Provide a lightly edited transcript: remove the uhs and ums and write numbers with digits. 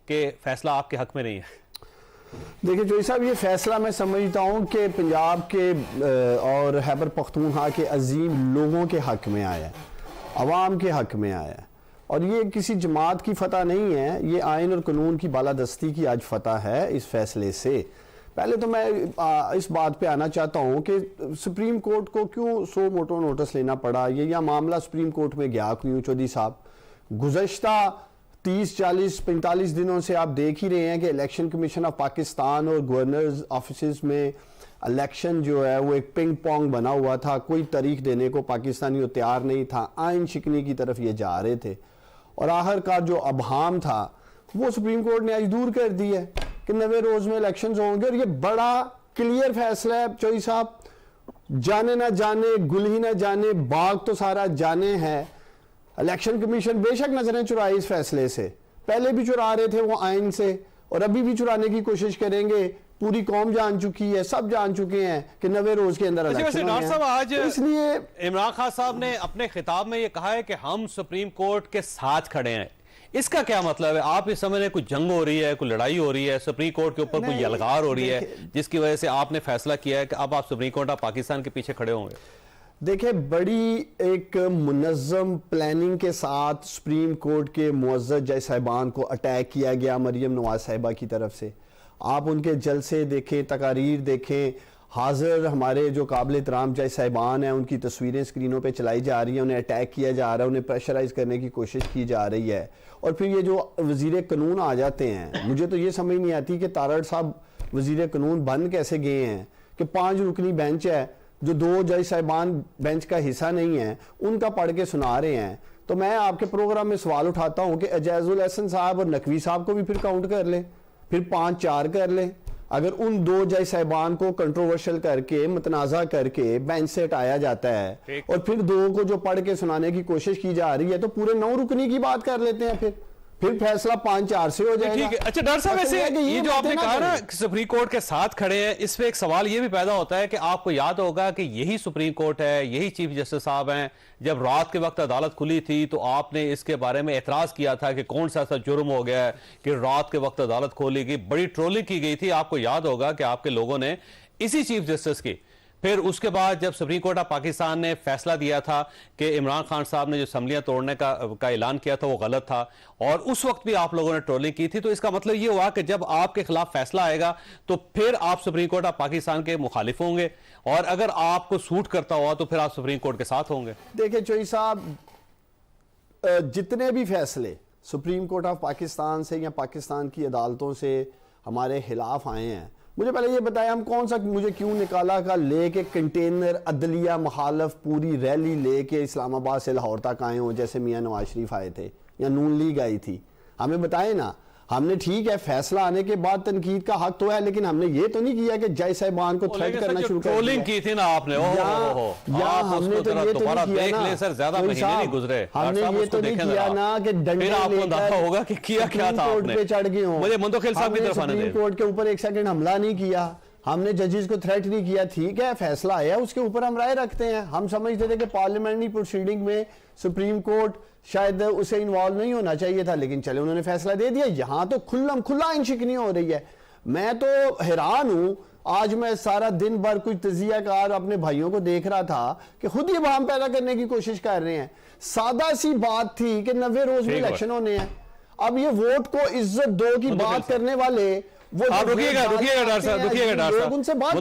کہ فیصلہ آپ کے حق میں نہیں ہے؟ دیکھیں جوئی صاحب، یہ فیصلہ میں سمجھتا ہوں کہ پنجاب کے اور خیبر پختونخوا کے عظیم لوگوں کے حق میں آیا ہے، عوام کے حق میں آیا ہے، اور یہ کسی جماعت کی فتح نہیں ہے، یہ آئین اور قانون کی بالادستی کی آج فتح ہے اس فیصلے سے۔ پہلے تو میں اس بات پہ آنا چاہتا ہوں کہ سپریم کورٹ کو کیوں سو موٹو نوٹس لینا پڑا، یہ معاملہ سپریم کورٹ میں گیا کیوں چودھری صاحب؟ گزشتہ 30 40 45 دنوں سے آپ دیکھ ہی رہے ہیں کہ الیکشن کمیشن آف پاکستان اور گورنرز آفیسز میں الیکشن جو ہے وہ ایک پنگ پونگ بنا ہوا تھا، کوئی تاریخ دینے کو پاکستانیوں تیار نہیں تھا، آئین شکنی کی طرف یہ جا رہے تھے، اور آخر کار جو ابہام تھا وہ سپریم کورٹ نے آج دور کر دی ہے کہ 90 روز میں الیکشنز ہوں گے، اور یہ بڑا کلیئر فیصلہ ہے چوئی صاحب، جانے نہ جانے گل ہی نہ جانے باغ تو سارا جانے ہے۔ الیکشن کمیشن بے شک نظریں چرائے اس فیصلے سے، پہلے بھی چرا رہے تھے وہ آئین سے، اور ابھی بھی چرانے کی کوشش کریں گے، پوری قوم جان چکی ہے، سب جان چکے ہیں کہ 90 روز کے اندر الیکشن ہونے ہیں۔ آج اس لیے عمران خان صاحب نے اپنے خطاب میں یہ کہا ہے کہ ہم سپریم کورٹ کے ساتھ کھڑے ہیں، اس کا کیا مطلب ہے؟ آپ اس سمجھ رہے ہیں کوئی جنگ ہو رہی ہے، کوئی لڑائی ہو رہی ہے، سپریم کورٹ کے اوپر کوئی یلغار ہو رہی ہے جس کی وجہ سے آپ نے فیصلہ کیا ہے کہ اب آپ سپریم کورٹ آف پاکستان کے پیچھے کھڑے ہوں گے؟ دیکھیں، بڑی ایک منظم پلاننگ کے ساتھ سپریم کورٹ کے معزز جج صاحبان کو اٹیک کیا گیا مریم نواز صاحبہ کی طرف سے۔ آپ ان کے جلسے دیکھیں، تقاریر دیکھیں، حاضر ہمارے جو قابل احترام جج صاحبان ہیں ان کی تصویریں سکرینوں پہ چلائی جا رہی ہیں، انہیں اٹیک کیا جا رہا ہے، انہیں پریشرائز کرنے کی کوشش کی جا رہی ہے، اور پھر یہ جو وزیر قانون آ جاتے ہیں، مجھے تو یہ سمجھ نہیں آتی کہ تارڑ صاحب وزیر قانون بن کیسے گئے ہیں کہ 5 رکنی بینچ ہے، جو 2 جج صاحبان بینچ کا حصہ نہیں ہیں، ان کا پڑھ کے سنا رہے ہیں۔ تو میں آپ کے پروگرام میں سوال اٹھاتا ہوں کہ اعجاز الحسن صاحب اور نقوی صاحب کو بھی پھر کاؤنٹ کر لیں، پھر 5 4 کر لیں۔ اگر ان 2 جج صاحبان کو کنٹروورشل کر کے متنازع کر کے بینچ سے ہٹایا جاتا ہے اور پھر 2 کو جو پڑھ کے سنانے کی کوشش کی جا رہی ہے، تو پورے 9 رکنی کی بات کر لیتے ہیں، پھر فیصلہ 5 4 سے ہو جائے گا۔ اچھا ڈاکٹر صاحب، ایسے یہ جو آپ نے کہا نا سپریم کورٹ کے ساتھ کھڑے ہیں، اس پہ ایک سوال یہ بھی پیدا ہوتا ہے کہ آپ کو یاد ہوگا کہ یہی سپریم کورٹ ہے، یہی چیف جسٹس صاحب ہیں، جب رات کے وقت عدالت کھلی تھی تو آپ نے اس کے بارے میں اعتراض کیا تھا کہ کون سا ایسا جرم ہو گیا ہے کہ رات کے وقت عدالت کھولی گئی، بڑی ٹرولنگ کی گئی تھی۔ آپ کو یاد ہوگا کہ آپ کے لوگوں نے اسی چیف جسٹس کی، پھر اس کے بعد جب سپریم کورٹ آف پاکستان نے فیصلہ دیا تھا کہ عمران خان صاحب نے جو اسمبلیاں توڑنے کا اعلان کیا تھا وہ غلط تھا، اور اس وقت بھی آپ لوگوں نے ٹرولنگ کی تھی، تو اس کا مطلب یہ ہوا کہ جب آپ کے خلاف فیصلہ آئے گا تو پھر آپ سپریم کورٹ آف پاکستان کے مخالف ہوں گے، اور اگر آپ کو سوٹ کرتا ہوا تو پھر آپ سپریم کورٹ کے ساتھ ہوں گے۔ دیکھیں چوئی صاحب، جتنے بھی فیصلے سپریم کورٹ آف پاکستان سے یا پاکستان کی عدالتوں سے ہمارے خلاف آئے ہیں، مجھے پہلے یہ بتایا ہم کون سا مجھے کیوں نکالا کا لے کے کنٹینر عدلیہ مخالف پوری ریلی لے کے اسلام آباد سے لاہور تک آئے ہوں، جیسے میاں نواز شریف آئے تھے یا نون لیگ آئی تھی؟ ہمیں بتائیں نا، ہم نے ٹھیک ہے فیصلہ آنے کے بعد تنقید کا حق تو ہے، لیکن ہم نے یہ تو نہیں کیا کہ جج صاحبان کو تھریٹ کرنا شروع کر دیا۔ ٹرولنگ کی تھی نا آپ نے، یا ہم نے تو یہ تو نہیں کیا نا، زیادہ مہینے نہیں گزرے، ہم نے یہ تو نہیں کیا نا کہ ڈنڈے لے کر ہوگا کہ کیا کیا تھا آپ نے، پہ چڑھ گئے ہوں۔ مجھے منتخب صاحب کی طرف آنے دیں۔ سپریم کورٹ کے اوپر 1 سیکنڈ حملہ نہیں کیا، ہم نے ججز کو تھریٹ نہیں کیا، ٹھیک ہے فیصلہ آیا اس کے اوپر ہم رائے رکھتے ہیں۔ ہم سمجھتے تھے کہ پارلیمنٹری پروسیڈنگ میں سپریم کورٹ شاید اسے انوالو نہیں ہونا چاہیے تھا، لیکن چلے انہوں نے فیصلہ دے دیا۔ یہاں تو کھلا آئین شکنی ہو رہی ہے۔ میں تو حیران ہوں، آج میں سارا دن بھر کچھ تجزیہ کار اپنے بھائیوں کو دیکھ رہا تھا کہ خود ہی ابہام پیدا کرنے کی کوشش کر رہے ہیں۔ سادہ سی بات تھی کہ 90 روز میں الیکشن ہونے ہیں، اب یہ ووٹ کو عزت دو کی بات کرنے والے وہ رکیے گا ڈاکٹر صاحب، ان سے بات